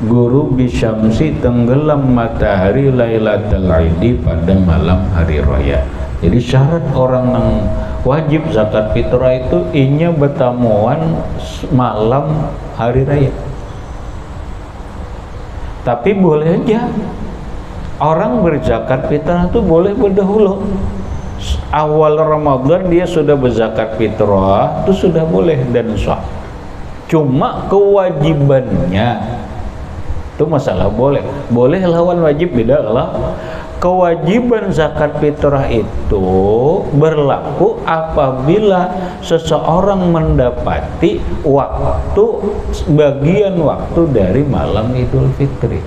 guru bisyamsi, tenggelam matahari, lailatul idi, pada malam hari raya. Jadi syarat orang yang wajib zakat fitrah itu inya bertamuan malam hari raya. Tapi boleh aja orang berzakat fitrah itu boleh berdahulu. Awal Ramadan dia sudah berzakat fitrah, itu sudah boleh dan sah. Cuma kewajibannya itu masalah boleh. Boleh lawan wajib beda lah. Kewajiban zakat fitrah itu berlaku apabila seseorang mendapati waktu, bagian waktu dari malam Idul Fitri.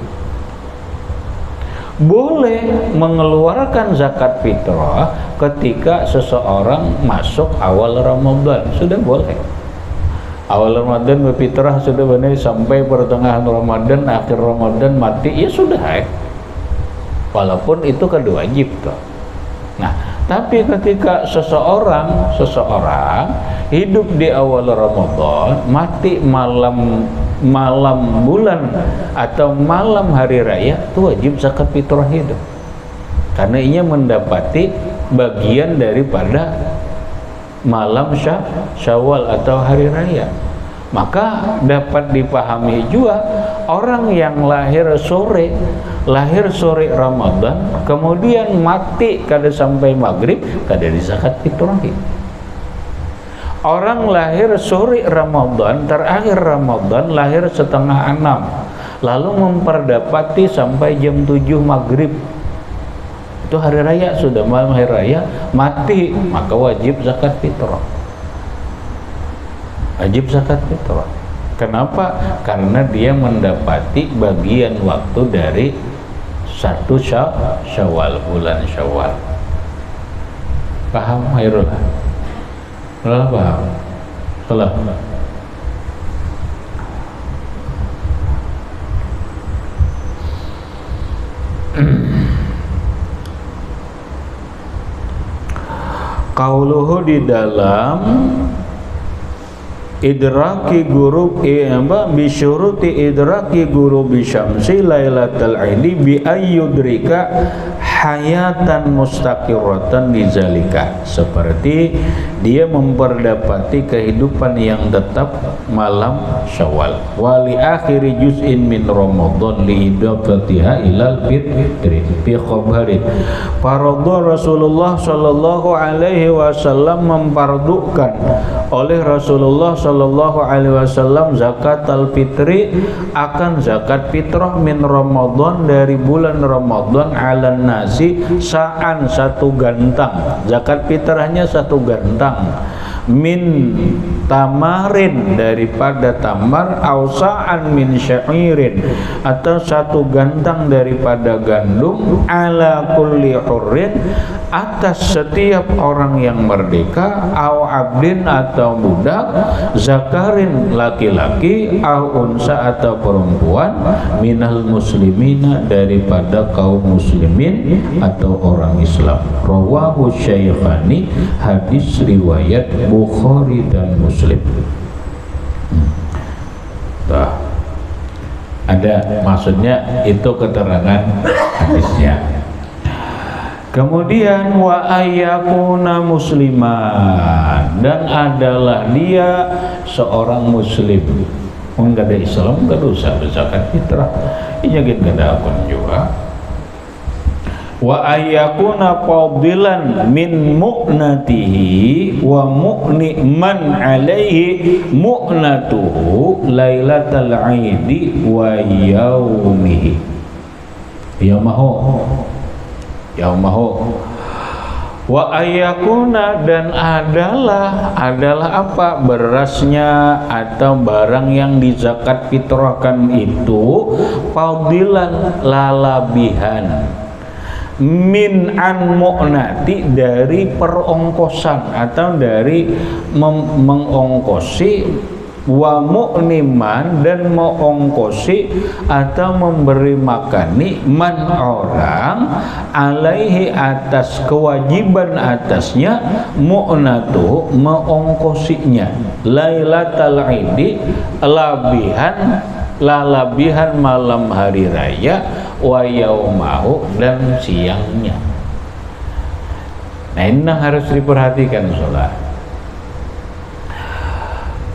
Boleh mengeluarkan zakat fitrah ketika seseorang masuk awal Ramadan, sudah boleh. Awal Ramadan berfitrah sudah benar, sampai pertengahan Ramadan, akhir Ramadan mati, ya sudah walaupun itu kada wajib tuh. Nah, tapi ketika seseorang hidup di awal Ramadan, mati malam bulan atau malam hari raya, itu wajib zakat fitrah hidup, karena ia mendapati bagian daripada malam Syawal atau hari raya. Maka dapat dipahami juga orang yang lahir sore Ramadan, kemudian mati kada sampai maghrib, kada dizakat fitrahi. Orang lahir sore Ramadan, terakhir Ramadan lahir setengah 6, lalu memperdapati sampai jam 7 maghrib, itu hari raya, sudah malam hari raya, mati, maka wajib zakat fitrah. Wajib zakat fitrah. Kenapa? Karena dia mendapati bagian waktu dari 1 Syawal, bulan Syawal. Paham Hairul? Salah paham? Salah. Qauluhu di dalam idraki gurub bisyuruti idraki gurubi syamsi lailatul idi bi ayyudrika hayatan mustaqirratan bizalika, seperti dia memperdapati kehidupan yang tetap malam Syawal. Wali akhiri juz'in min Ramadan li idafatiha ilal fitri fi khabari. Faradha Rasulullah sallallahu alaihi wasallam, mempardukan oleh Rasulullah sallallahu alaihi wasallam zakat al-fitri, akan zakat fitrah min Ramadan, dari bulan Ramadan, ala nasi sa'an, 1 gantang. Zakat fitrahnya 1 gantang, min tamarin, daripada tamar, ausaan min syairin, atau 1 gantang daripada gandum, ala kulli hurrin, atas setiap orang yang merdeka, au abdin, atau budak, zakarin, laki-laki, au unsa, atau perempuan, minal muslimina, daripada kaum muslimin atau orang Islam. Rawahu Syaikhani, hadis riwayat Bukhari dan Muslim. Ada, maksudnya itu keterangan hadisnya. Kemudian wa ayyakuna musliman, dan adalah dia seorang muslim. Enggak ada Islam, enggak usah berzakat fitrah. Ini gak ada akun juga. Wa ayyakuna fadilan min mu'natihi wa mu'ni man alaihi mu'natuhu lailatal aidi wa yaumihi. Yaumahu wa ayyakuna, dan adalah apa, berasnya atau barang yang dizakat fitrahkan itu fadilan, lalabihan, min an mu'nati, dari perongkosan atau dari mengongkosi, wa mu'niman, dan mengongkosi atau memberi makani, man orang, alaihi, atas kewajiban atasnya, mu'natu, mengongkosinya, lailatal idi, lalabihan malam hari raya, wa yaumahu, dan siangnya. Nah ini harus diperhatikan sholat.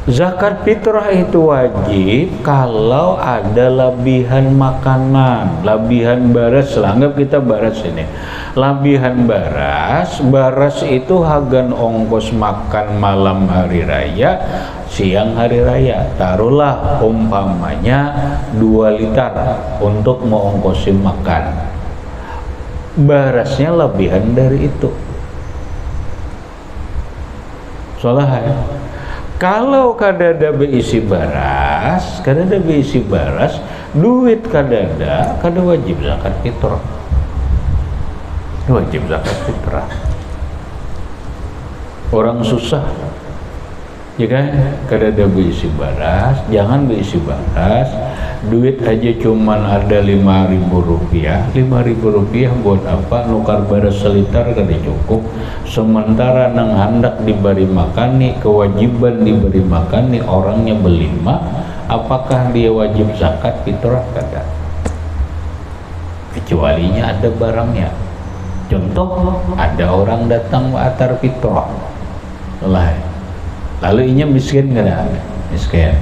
Zakat fitrah itu wajib kalau ada lebihan makanan, lebihan baras. Anggap kita baras ini, lebihan baras itu hagan ongkos makan malam hari raya, siang hari raya. Taruhlah umpamanya 2 liter untuk mengongkosi makan, barasnya lebihan dari itu. Soalnya kalau kadada berisi baras, duit kadada, kada wajib zakat fitrah. Wajib zakat fitrah. Orang susah, ya kan? Kadada berisi baras, jangan berisi baras. Duit aja cuman ada 5.000 rupiah. 5.000 rupiah buat apa? Nukar baras seliter kada cukup. Sementara nang hendak diberi makani, kewajiban diberi makani orangnya berlima, apakah dia wajib zakat fitrah? Kada. Kecualinya ada barangnya. Contoh, ada orang datang atar fitrah, lalu inya miskin kada? Miskin.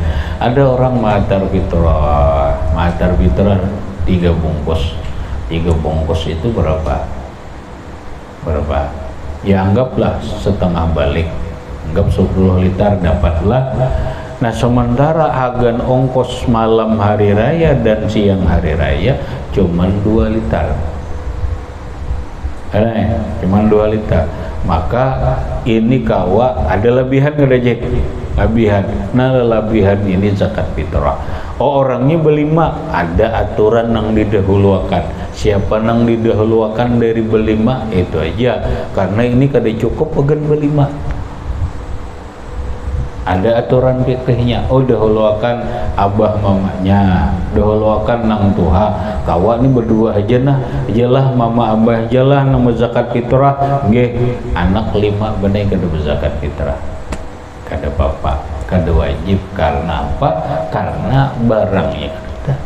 Ada orang matar fitrah 3 bungkus. 3 bungkus itu berapa? Ya anggaplah setengah balik, anggap 10 liter dapatlah. Nah sementara agan ongkos malam hari raya dan siang hari raya cuman 2 liter, cuman 2 liter. Maka ini kawa ada lebihan ngerejek, lebihan. Nah lebihan ini zakat fitrah. Orangnya berlima, ada aturan nang didahulukan. Siapa nang didahulukan dari berlima itu aja, karena ini kada cukup pegan berlima. Ada aturan fikihnya. Oh dahulukan abah mamanya, dahulukan nang tuha. Kawa ini berdua aja nah, ajalah mama abah ajalah nama zakat fitrah. Nggih, anak 5 bener kada berzakat fitrah. Kada bapak, kada wajib. Karena apa? Karena barangnya ada.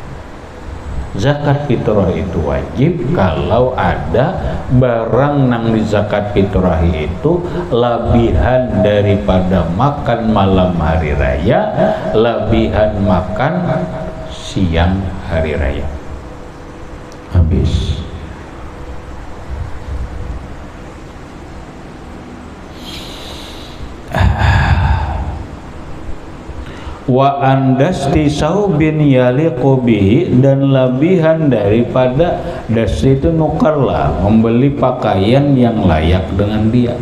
Zakat fitrah itu wajib kalau ada barang nang di zakat fitrah itu lebihan daripada makan malam hari raya, lebihan makan siang hari raya. Habis. Wa andasti saubin yaliqu bihi, dan lebihan daripada dasti itu nukarlah, membeli pakaian yang layak dengan dia.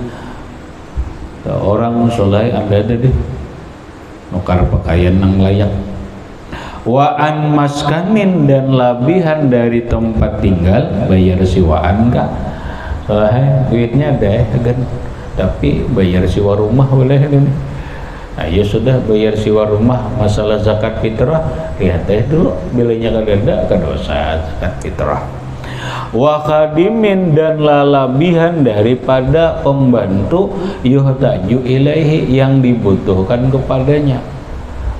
Orang soleh ada deh nukar pakaian yang layak. Wa an maskanin, dan lebihan dari tempat tinggal, bayar siwaan enggak? Soalnya duitnya ada kan, tapi bayar siwa rumah boleh ini. Nah ya sudah, bayar siwa rumah. Masalah zakat fitrah lihat dulu, bilanya kada usah zakat fitrah. Wa khadimin, dan lalabihan daripada pembantu, yuhtaju ilaihi, yang dibutuhkan kepadanya.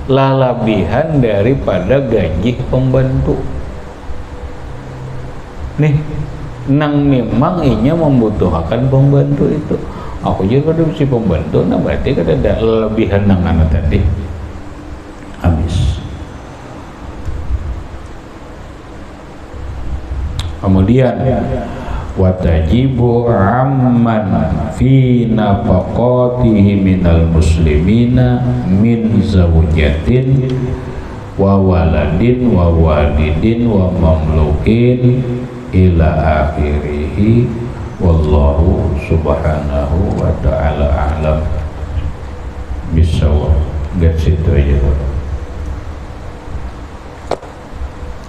lalabihan daripada gaji pembantu. Nih, nang memang inya membutuhkan pembantu itu. Aku juga kada si pembantu, nah berarti kada ada lebihan nang anak tadi. Habis. Kemudian watajibu amman fi nafaqatihi minal muslimina min zawjatin wa waladin wa walidin wa mamlukin ila akhirih. Wallahu subhanahu wa ta'ala a'lam bisawab. Gak situ aja.